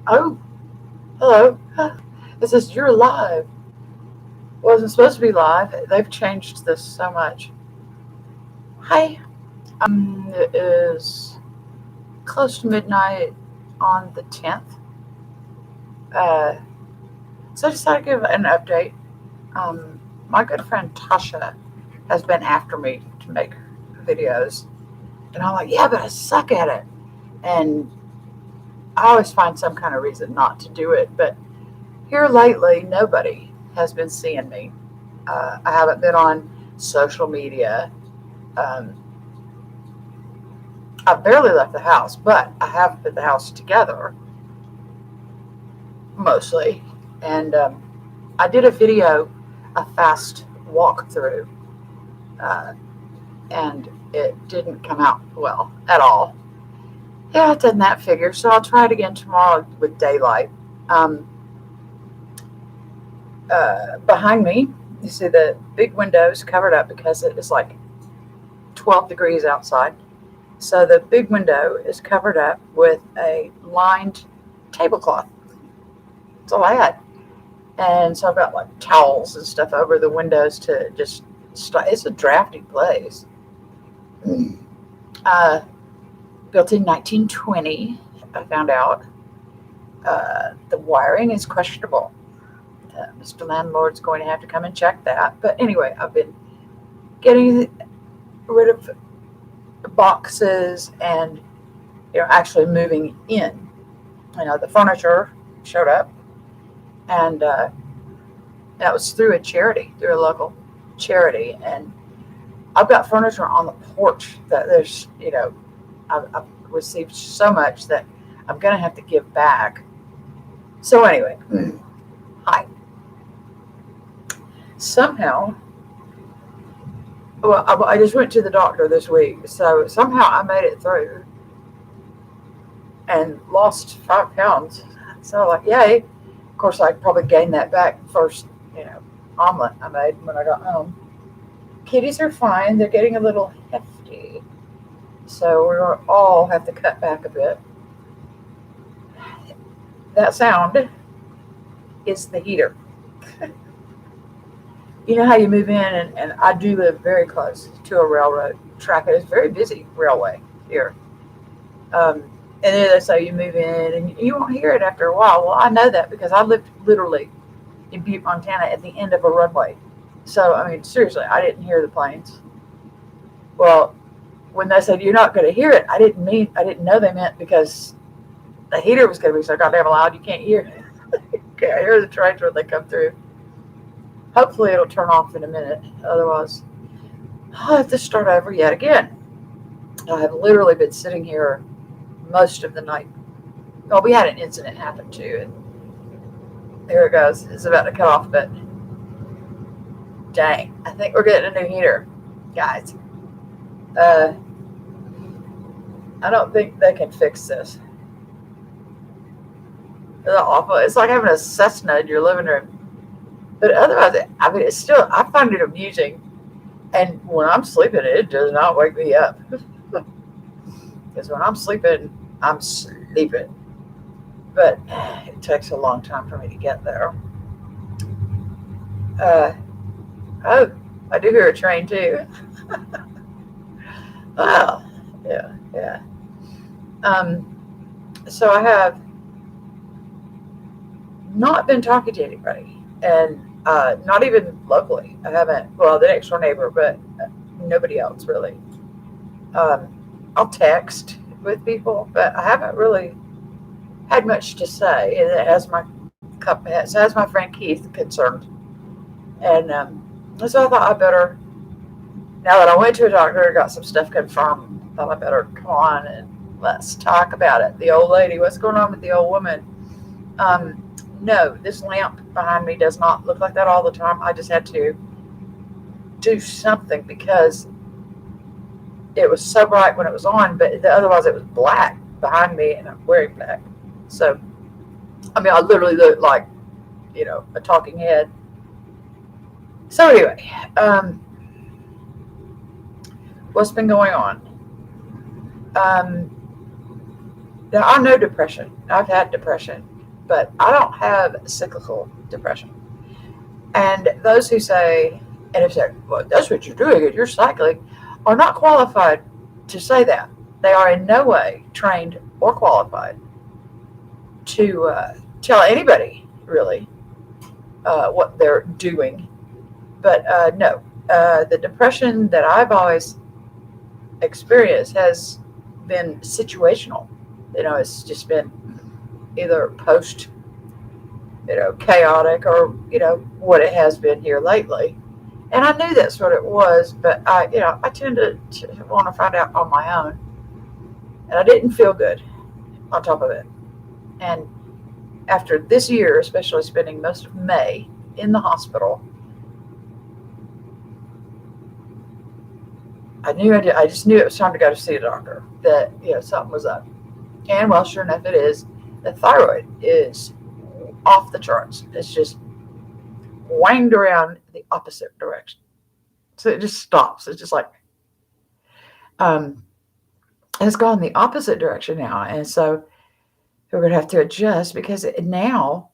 Oh, hello. It says you're live. Wasn't supposed to be live. They've changed this so much. Hi. It is close to midnight on the 10th. Uh, so I decided to give an update. My good friend Tasha has been after me to make videos. And I'm like, yeah, but I suck at it. And I always find some kind of reason not to do it. But here lately, nobody has been seeing me. I haven't been on social media. Um, I've barely left the house, but I have put the house together mostly. And I did a video, a fast walkthrough, uh, and it didn't come out well at all. Yeah, it doesn't that figure. So I'll try it again tomorrow with daylight. Um, Behind me, you see the big windows covered up because it is like 12 degrees outside. So the big window is covered up with a lined tablecloth. That's all I had. And so I've got like towels and stuff over the windows to just it's a drafty place. Uh, Built in 1920, I found out. The wiring is questionable. Mr. Landlord's going to have to come and check that. But anyway, I've been getting rid of boxes and actually moving in. The furniture showed up, and that was through a charity, through a local charity. And I've got furniture on the porch that I've received so much that I'm going to have to give back. So, anyway, hi. Somehow, well, I just went to the doctor this week. So, somehow I made it through and lost 5 pounds. So, like, yay. Of course, I probably gained that back first, omelet I made when I got home. Kitties are fine. They're getting a little hefty. So we'll all have to cut back a bit. That sound is the heater. You know how you move in, and I do live very close to a railroad track. It is very busy railway here. And then they say you move in and you won't hear it after a while. Well, I know that because I lived literally in Butte, Montana at the end of a runway. So, I mean, seriously, I didn't hear the planes. Well, when they said you're not going to hear it, I didn't know they meant because the heater was going to be so goddamn loud you can't hear it. You can't hear the trains when they come through. Hopefully it'll turn off in a minute. Otherwise, I'll have to start over yet again. I have literally been sitting here most of the night. Well, we had an incident happen too, and there it goes. It's about to cut off, but dang, I think we're getting a new heater, guys. Uh, I don't think they can fix this. It's awful. It's like having a Cessna in your living room. But otherwise, I mean, it's still, I find it amusing. And when I'm sleeping, it does not wake me up. Because when I'm sleeping, I'm sleeping. But it takes a long time for me to get there. Uh, oh, I do hear a train too. Wow. Yeah, yeah. So I have not been talking to anybody, and not even locally. I haven't. Well, the next door neighbor, but nobody else really. I'll text with people, but I haven't really had much to say. And it has my friend Keith concerned, and so I thought I better. Now that I went to a doctor and got some stuff confirmed, I thought I better come on and let's talk about it. The old lady, what's going on with the old woman? No, this lamp behind me does not look like that all the time. I just had to do something because it was so bright when it was on, but otherwise it was black behind me, and I'm wearing black. So, I mean, I literally look like, a talking head. So anyway, what's been going on? Now, I know depression. I've had depression. but I don't have cyclical depression. And those who say, and if they're, well, that's what you're doing and you're cycling, are not qualified to say that. They are in no way trained or qualified to tell anybody really what they're doing. But no, the depression that I've always experienced has been situational. It's just been either post, chaotic, or what it has been here lately. And I knew that's what it was, but I tend to want to find out on my own, and I didn't feel good on top of it. And after this year, especially spending most of May in the hospital, I just knew it was time to go to see a doctor. That something was up, and well, sure enough, it is. The thyroid is off the charts. It's just wanged around the opposite direction, so it just stops. It's just like it's gone the opposite direction now, and so we're going to have to adjust because now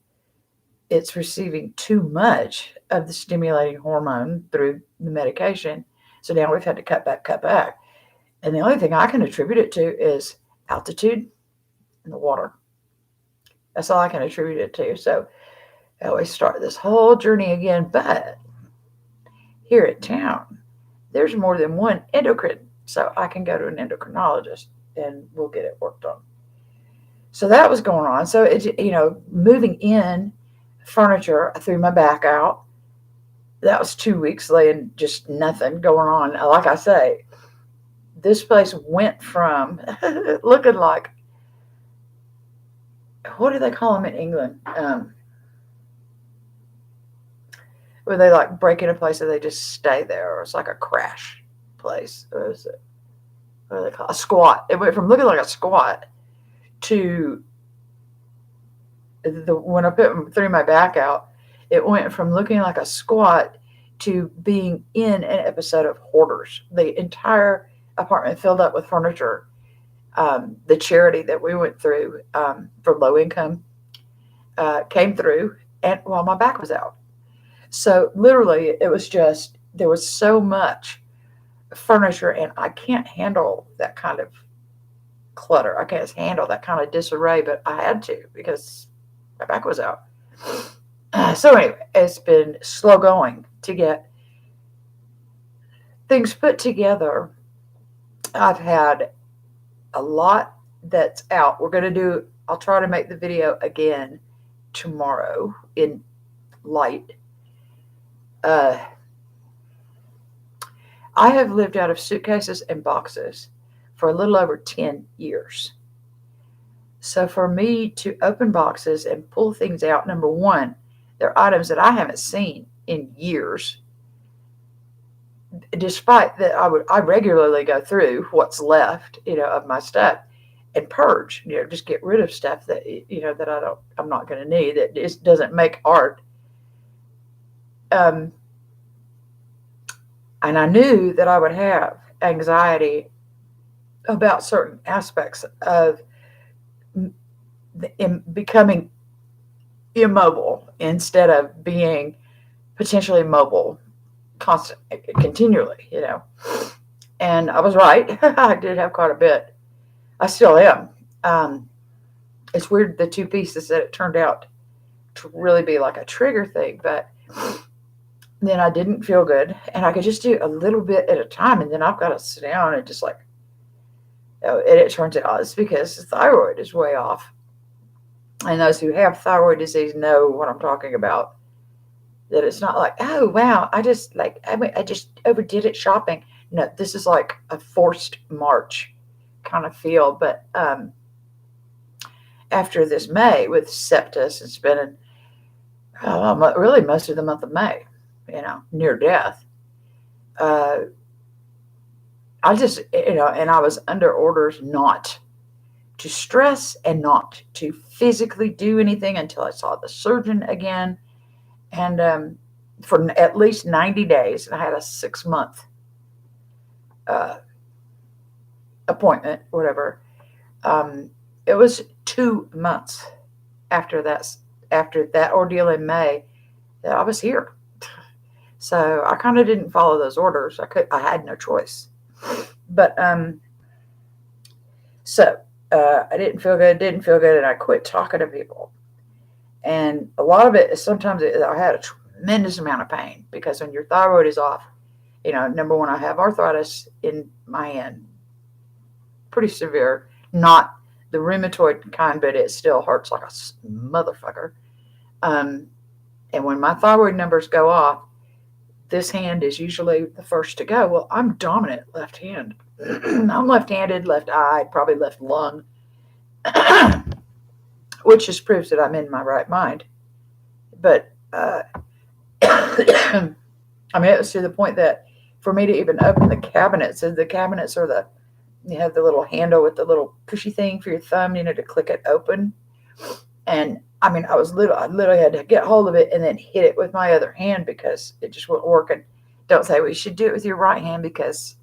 it's receiving too much of the stimulating hormone through the medication. So now we've had to cut back. And the only thing I can attribute it to is altitude and the water. That's all I can attribute it to. So I always start this whole journey again. But here at town, there's more than one endocrine. So I can go to an endocrinologist and we'll get it worked on. So that was going on. So moving in furniture, I threw my back out. That was 2 weeks laying just nothing going on. Like I say, this place went from looking like, what do they call them in England? Where they like break in a place and they just stay there, or it's like a crash place. Or is it, what do they call it? A squat? It went from looking like a squat to when I threw my back out, it went from looking like a squat to being in an episode of Hoarders. The entire apartment filled up with furniture. The charity that we went through for low income came through, and while my back was out. So literally, it was just, there was so much furniture, and I can't handle that kind of clutter. I can't handle that kind of disarray, but I had to because my back was out. So anyway, it's been slow going to get things put together. I've had a lot that's out. I'll try to make the video again tomorrow in light. I have lived out of suitcases and boxes for a little over 10 years. So for me to open boxes and pull things out, number one, they're items that I haven't seen in years. Despite that, I regularly go through what's left, of my stuff and purge, just get rid of stuff that, that I'm not going to need, that just doesn't make art. And I knew that I would have anxiety about certain aspects of becoming immobile instead of being potentially mobile continually, And I was right. I did have quite a bit. I still am. It's weird, the two pieces that it turned out to really be like a trigger thing, but then I didn't feel good, and I could just do a little bit at a time, and then I've got to sit down and just like, and it turns out it's because the thyroid is way off. And those who have thyroid disease know what I'm talking about. That it's not like, oh wow, I just overdid it shopping. No, this is like a forced march kind of feel. But after this May with sepsis and spending really most of the month of May, near death, I just, and I was under orders not to stress and not to physically do anything until I saw the surgeon again. And for at least 90 days, and I had a 6-month appointment, whatever. It was 2 months after that ordeal in May that I was here. So I kind of didn't follow those orders. I had no choice. But so I didn't feel good, and I quit talking to people. And a lot of it is sometimes I had a tremendous amount of pain because when your thyroid is off, number one, I have arthritis in my hand, pretty severe, not the rheumatoid kind, but it still hurts like a motherfucker. And when my thyroid numbers go off, this hand is usually the first to go. Well, I'm dominant left hand. I'm left-handed, left-eyed, probably left lung, which just proves that I'm in my right mind. But I mean, it was to the point that for me to even open the cabinets, and the cabinets are you have the little handle with the little pushy thing for your thumb, to click it open. And I mean, I literally had to get hold of it and then hit it with my other hand because it just wasn't working. Don't say, well, you should do it with your right hand because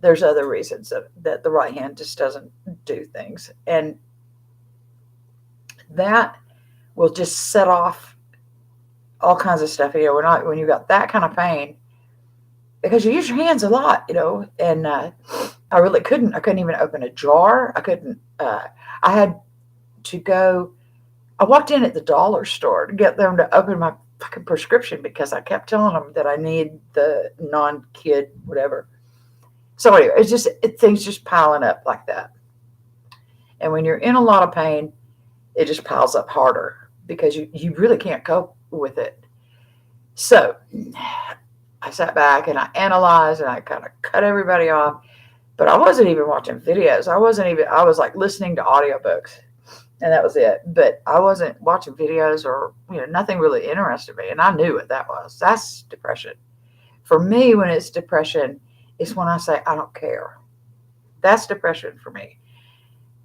there's other reasons that the right hand just doesn't do things. And that will just set off all kinds of stuff. When you've got that kind of pain, because you use your hands a lot, and I really couldn't. I couldn't even open a jar. I couldn't. I had to go. I walked in at the dollar store to get them to open my fucking prescription because I kept telling them that I need the non-kid whatever. So anyway, things just piling up like that. And when you're in a lot of pain, it just piles up harder because you really can't cope with it. So I sat back and I analyzed and I kind of cut everybody off, but I wasn't even watching videos. I was like listening to audiobooks and that was it. But I wasn't watching videos or, nothing really interested me. And I knew what that was. That's depression. For me, when it's depression, it's when I say, I don't care. That's depression for me.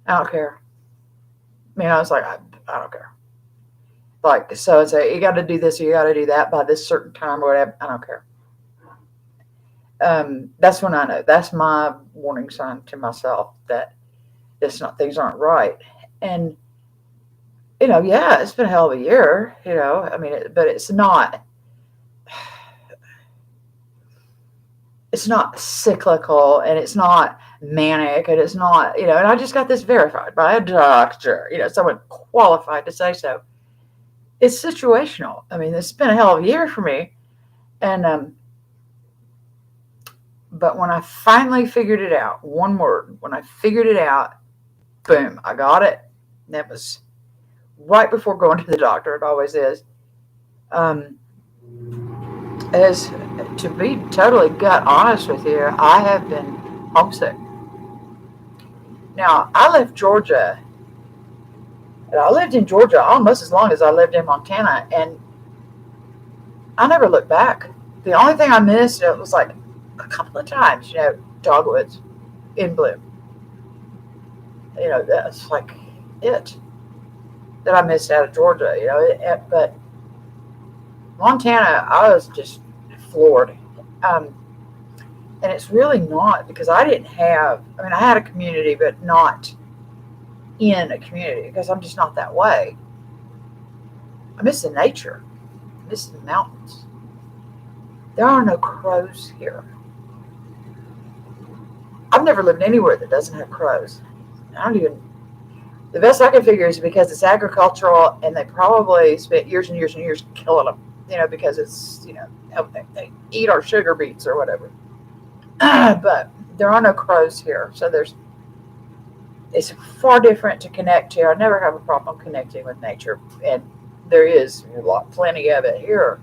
I don't care. It's like, I don't care. Like, so it's you got to do this or you got to do that by this certain time or whatever. I don't care. That's when I know. That's my warning sign to myself that things aren't right. And, yeah, it's been a hell of a year, but it's not cyclical and it's not manic and it's not, and I just got this verified by a doctor, someone qualified to say so. It's situational. I mean, it's been a hell of a year for me. And, but when I finally figured it out, one word, when I figured it out, boom, I got it. And that was right before going to the doctor. It always is. As to be totally gut honest with you, I have been homesick. Now, I left Georgia, and I lived in Georgia almost as long as I lived in Montana, and I never looked back. The only thing I missed, it was like a couple of times, dogwoods in bloom. That's like it that I missed out of Georgia, but Montana, I was just floored. And it's really not because I had a community, but not in a community because I'm just not that way. I miss the nature. I miss the mountains. There are no crows here. I've never lived anywhere that doesn't have crows. The best I can figure is because it's agricultural and they probably spent years and years and years killing them, because it's, they eat our sugar beets or whatever. But there are no crows here. So it's far different to connect to. I never have a problem connecting with nature. And there is plenty of it here.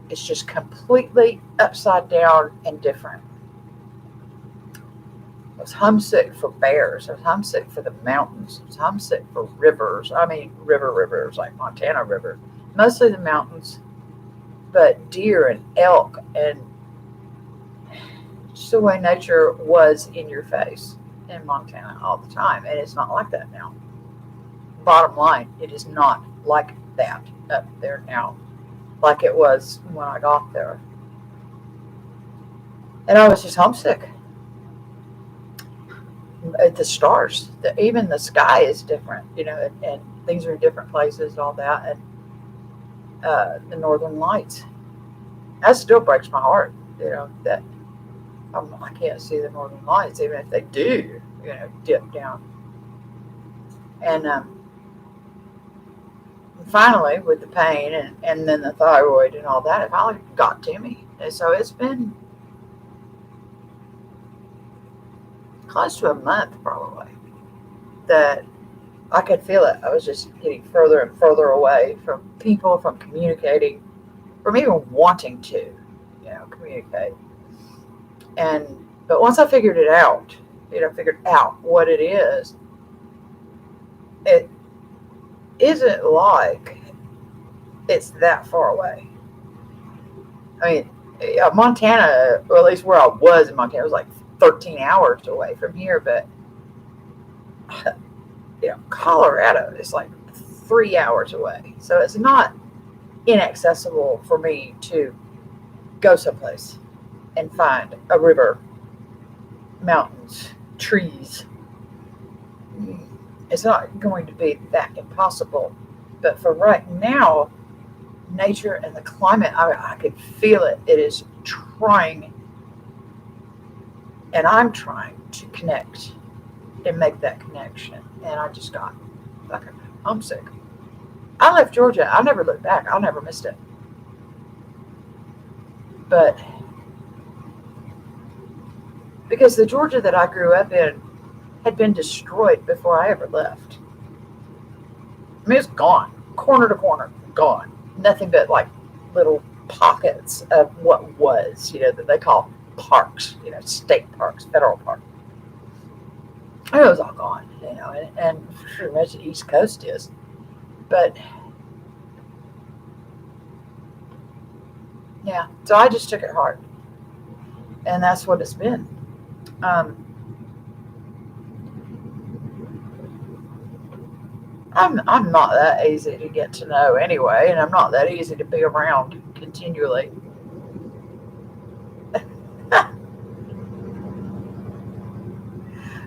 It's just completely upside down and different. I was homesick for bears. I was homesick for the mountains. I was homesick for rivers. I mean, rivers like Montana River. Mostly the mountains, but deer and elk and just the way nature was in your face in Montana all the time. And it's not like that now. Bottom line, it is not like that up there now, like it was when I got there. And I was just homesick. the stars, even the sky is different, and things are in different places and all that. And the northern lights, that still breaks my heart, that I can't see the northern lights, even if they do, dip down. And finally, with the pain and then the thyroid and all that, it finally got to me. And so it's been close to a month probably that I could feel it. I was just getting further and further away from people, from communicating, from even wanting to, communicate. But once I figured it out, figured out what it isn't like it's that far away. I mean, Montana, or at least where I was in Montana, was like 13 hours away from here, but Colorado is like 3 hours away. So it's not inaccessible for me to go someplace and find a river, mountains, trees. It's not going to be that impossible. But for right now, nature and the climate, I could feel it. It is trying, and I'm trying to connect and make that connection. And I just got fucking homesick. I left Georgia. I never looked back. I never missed it. But because the Georgia that I grew up in had been destroyed before I ever left. I mean, it's gone, corner to corner, gone. Nothing but like little pockets of what was, that they call parks, state parks, federal parks. It was all gone, and pretty much the East Coast is. But yeah, so I just took it hard, and that's what it's been. I'm not that easy to get to know anyway, and I'm not that easy to be around continually.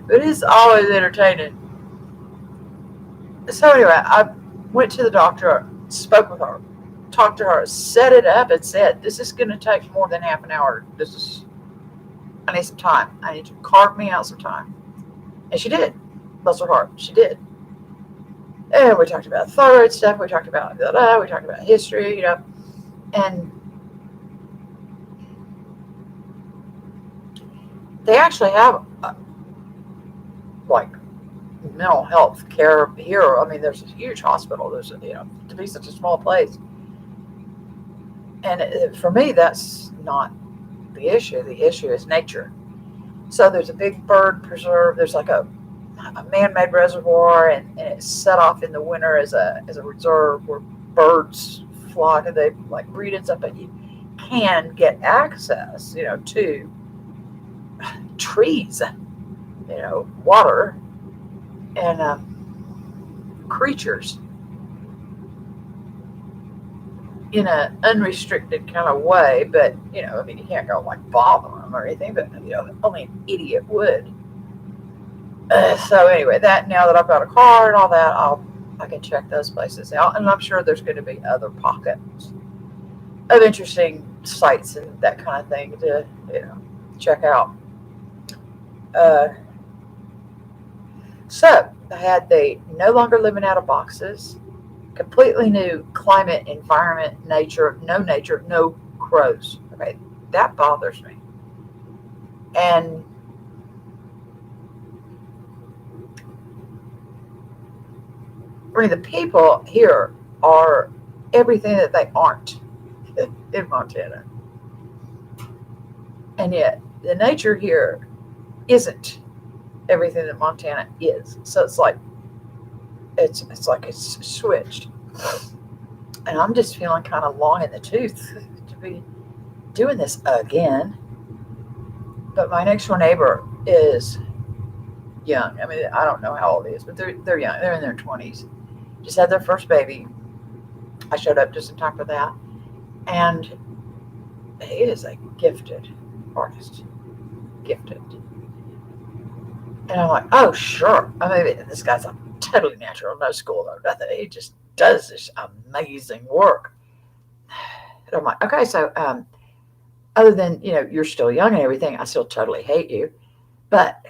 But it's always entertaining. So anyway, I went to the doctor, spoke with her, talked to her, set it up, and said, "This is going to take more than half an hour. I need some time. I need to carve me out some time." And she did. Bless her heart, she did. And we talked about thyroid stuff. We talked about we talked about history, and they actually have like mental health care here. I mean, there's a huge hospital. There's to be such a small place, and for me, that's not the issue. The issue is nature. So there's a big bird preserve. There's like a man-made reservoir, and it's set off in the winter as a reserve where birds flock and they like breed and stuff. But you can get access, to trees, water, and creatures in an unrestricted kind of way. But I mean, you can't go like bother them or anything. But only an idiot would. So anyway, that now that I've got a car and all that, I can check those places out, and I'm sure there's going to be other pockets of interesting sites and that kind of thing to check out. So I had the no longer living out of boxes, completely new climate, environment, nature, no crows. Okay, that bothers me. And I mean, the people here are everything that they aren't in Montana. And yet the nature here isn't everything that Montana is. So it's like it's switched. And I'm just feeling kind of long in the tooth to be doing this again. But my next door neighbor is young. I mean, I don't know how old he is, but they're young. They're in their 20s. Just had their first baby. I showed up just in time for that. And he is a gifted artist. Gifted. And I'm like, oh, sure. I mean, this guy's a totally natural, no school, no nothing. He just does this amazing work. And I'm like, okay, so other than, you're still young and everything, I still totally hate you. But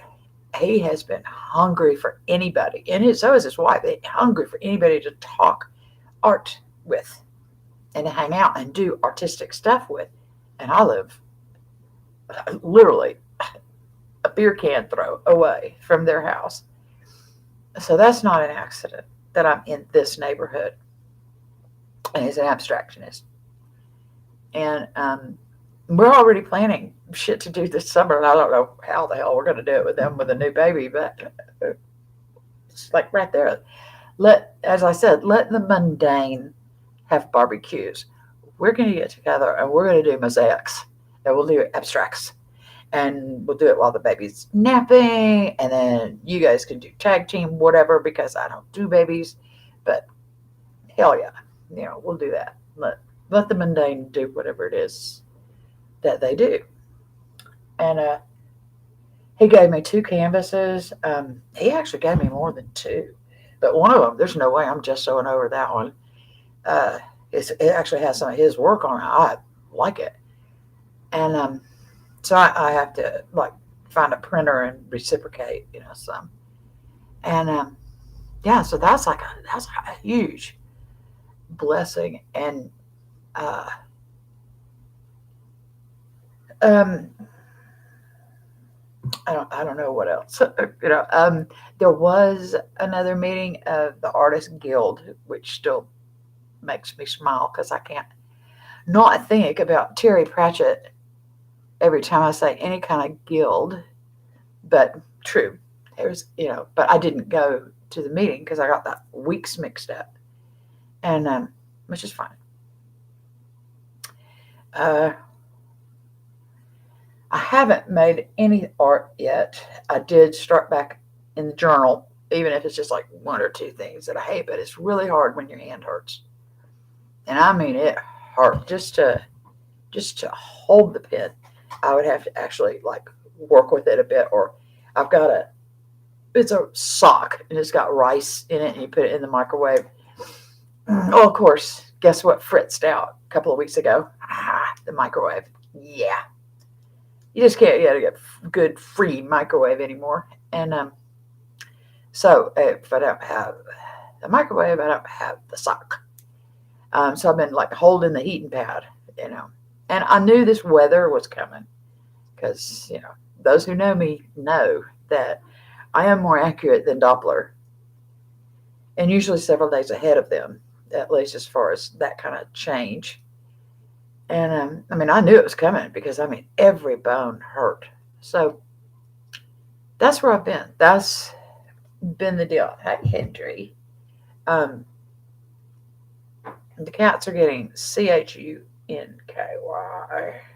he has been hungry for anybody, and so is his wife, hungry for anybody to talk art with and to hang out and do artistic stuff with. And I live literally a beer can throw away from their house. So that's not an accident that I'm in this neighborhood. And he's an abstractionist. And we're already planning shit to do this summer. And I don't know how the hell we're going to do it with them with a new baby. But it's like right there. As I said, let the mundane have barbecues. We're going to get together and we're going to do mosaics. And we'll do abstracts. And we'll do it while the baby's napping, and then you guys can do tag team, whatever, because I don't do babies. But hell yeah, we'll do that. Let the mundane do whatever it is that they do. And he gave me 2 canvases. He actually gave me more than 2, but one of them, there's no way I'm just sewing over that one. It actually has some of his work on it. I like it, and so I have to find a printer and reciprocate, some. And yeah, so that's like a huge blessing. And um, I don't know what else. There was another meeting of the Artist Guild, which still makes me smile because I can't not think about Terry Pratchett every time I say any kind of guild. But true, but I didn't go to the meeting because I got that weeks mixed up, and which is fine. I haven't made any art yet. I did start back in the journal, even if it's just like 1 or 2 things that I hate, but it's really hard when your hand hurts. And I mean it hurt just to hold the pen. I would have to actually work with it a bit, or I've got it's a sock and it's got rice in it and you put it in the microwave. Oh, of course, guess what fritzed out a couple of weeks ago? The microwave. Yeah. You just can't get a good free microwave anymore. And so if I don't have the microwave, I don't have the sock. So I've been holding the heating pad, And I knew this weather was coming because, those who know me know that I am more accurate than Doppler, and usually several days ahead of them, at least as far as that kind of change. And I knew it was coming because every bone hurt. So that's where I've been. That's been the deal. Hey, Hendry. The cats are getting CHUNKY.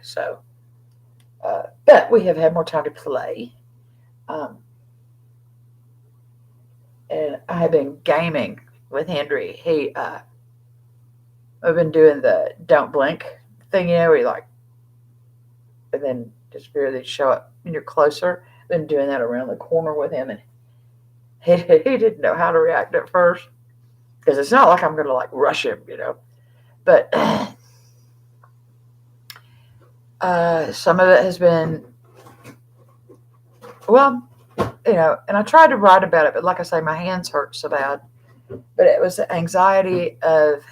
So, but we have had more time to play. And I have been gaming with Hendry. I've been doing the don't blink thing, where you and then just barely show up and you're closer. I've been doing that around the corner with him, and he didn't know how to react at first because it's not like I'm going to rush him, But some of it has been, well, and I tried to write about it, but like I say, my hands hurt so bad. But it was the anxiety of,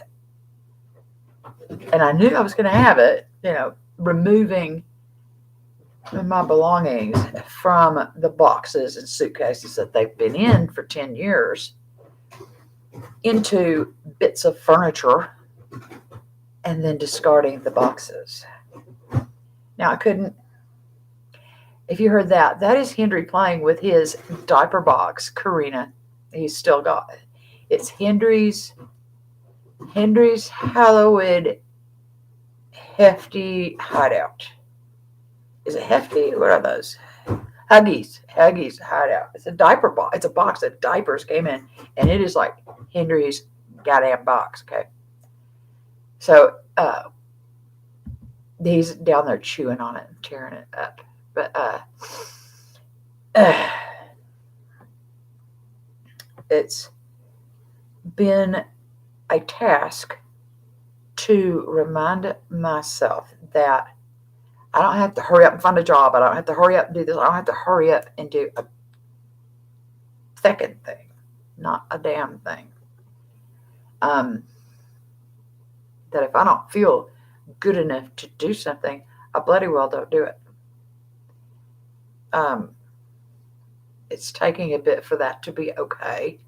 and I knew I was going to have it, removing my belongings from the boxes and suitcases that they've been in for 10 years into bits of furniture and then discarding the boxes. Now, I couldn't, if you heard that is Hendry playing with his diaper box, Karina. He's still got it. It's Hendry's Halloween Hefty Hideout. Is it Hefty? What are those? Huggies Hideout. It's a diaper box. It's a box that diapers came in, and it is like Hendry's goddamn box. Okay. So he's down there chewing on it and tearing it up. But it's been a task to remind myself that I don't have to hurry up and find a job. I don't have to hurry up and do this. I don't have to hurry up and do a second thing, not a damn thing. That if I don't feel good enough to do something, I bloody well don't do it. It's taking a bit for that to be okay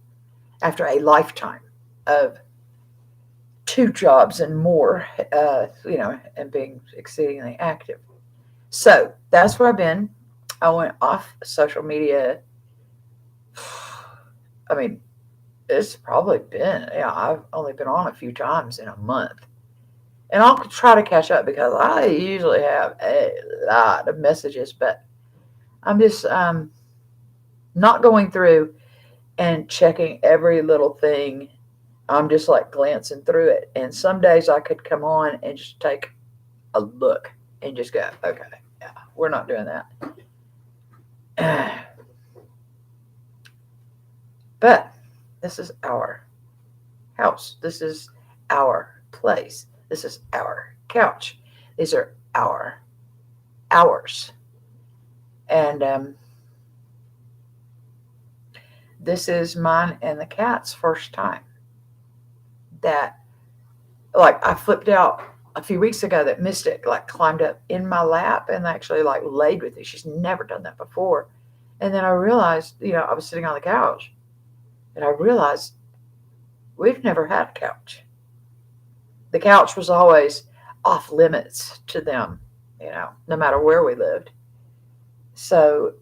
after a lifetime of 2 jobs and more, and being exceedingly active. So that's where I've been. I went off social media. I mean, it's probably been, I've only been on a few times in a month. And I'll try to catch up because I usually have a lot of messages, but I'm just not going through and checking every little thing. I'm just like glancing through it. And some days I could come on and just take a look and just go, okay, yeah, we're not doing that. But this is our house. This is our place. This is our couch. These are our hours. And this is mine and the cat's first time that, like, I flipped out a few weeks ago that Mystic, like, climbed up in my lap and actually, like, laid with me. She's never done that before. And then I realized, I was sitting on the couch and I realized we've never had a couch. The couch was always off limits to them, no matter where we lived. So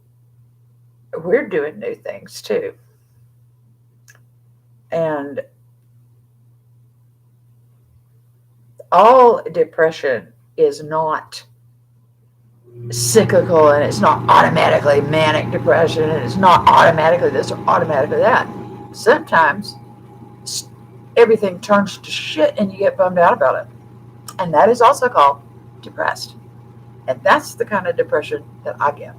we're doing new things too. And all depression is not cyclical, and it's not automatically manic depression, and it's not automatically this or automatically that. Sometimes everything turns to shit and you get bummed out about it. And that is also called depressed. And that's the kind of depression that I get.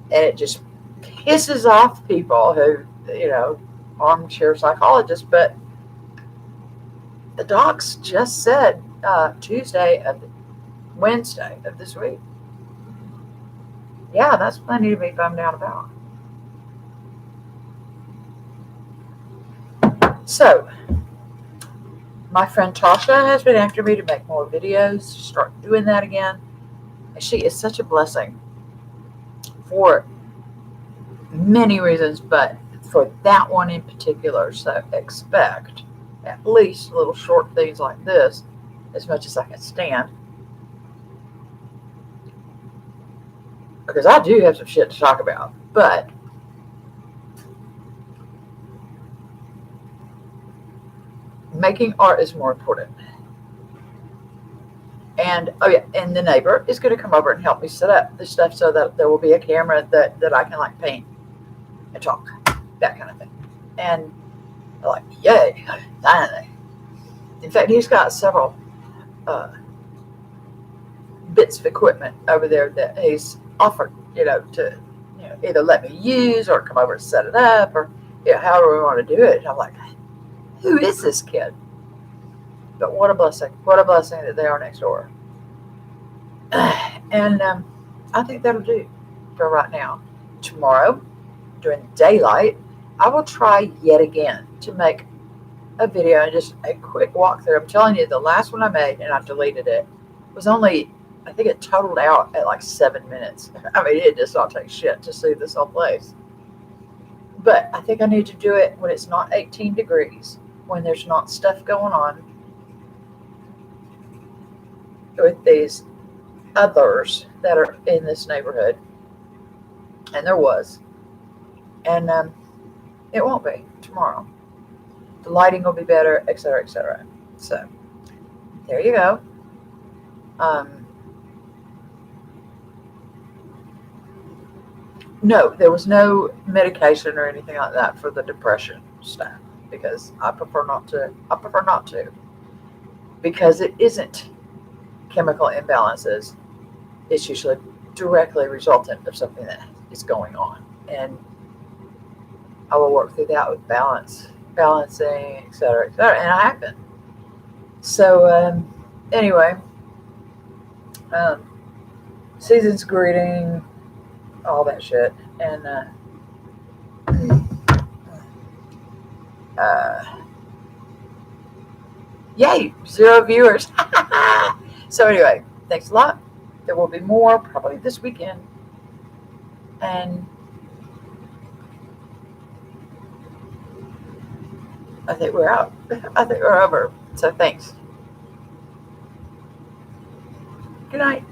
And it just pisses off people who, armchair psychologists. But the docs just said Wednesday of this week. Yeah, that's plenty to be bummed out about. So, my friend Tasha has been after me to make more videos, start doing that again. She is such a blessing for many reasons, but for that one in particular. So expect at least little short things like this as much as I can stand. Because I do have some shit to talk about, but making art is more important. And and the neighbor is going to come over and help me set up this stuff so that there will be a camera that I can like paint and talk, that kind of thing. And I'm like, yay, finally. In fact, he's got several bits of equipment over there that he's offered, to either let me use or come over and set it up, or however we want to do it. And I'm like, who is this kid? But what a blessing. What a blessing that they are next door. And I think that'll do for right now. Tomorrow, during daylight, I will try yet again to make a video and just a quick walkthrough. I'm telling you, the last one I made, and I deleted it, was only, I think it totaled out at like 7 minutes. I mean, it does not take shit to see this whole place. But I think I need to do it when it's not 18 degrees, when there's not stuff going on with these others that are in this neighborhood. And there was. And it won't be tomorrow. The lighting will be better, etc., etc. So, there you go. No, there was no medication or anything like that for the depression stuff, because I prefer not to. Because it isn't chemical imbalances. It's usually directly resultant of something that is going on. And I will work through that with balancing, etc., etc. And I have been. So anyway, um, season's greeting, all that shit, and yay, 0 viewers. So anyway, thanks a lot. There will be more probably this weekend, and I think we're out. I think we're over. So thanks. Good night.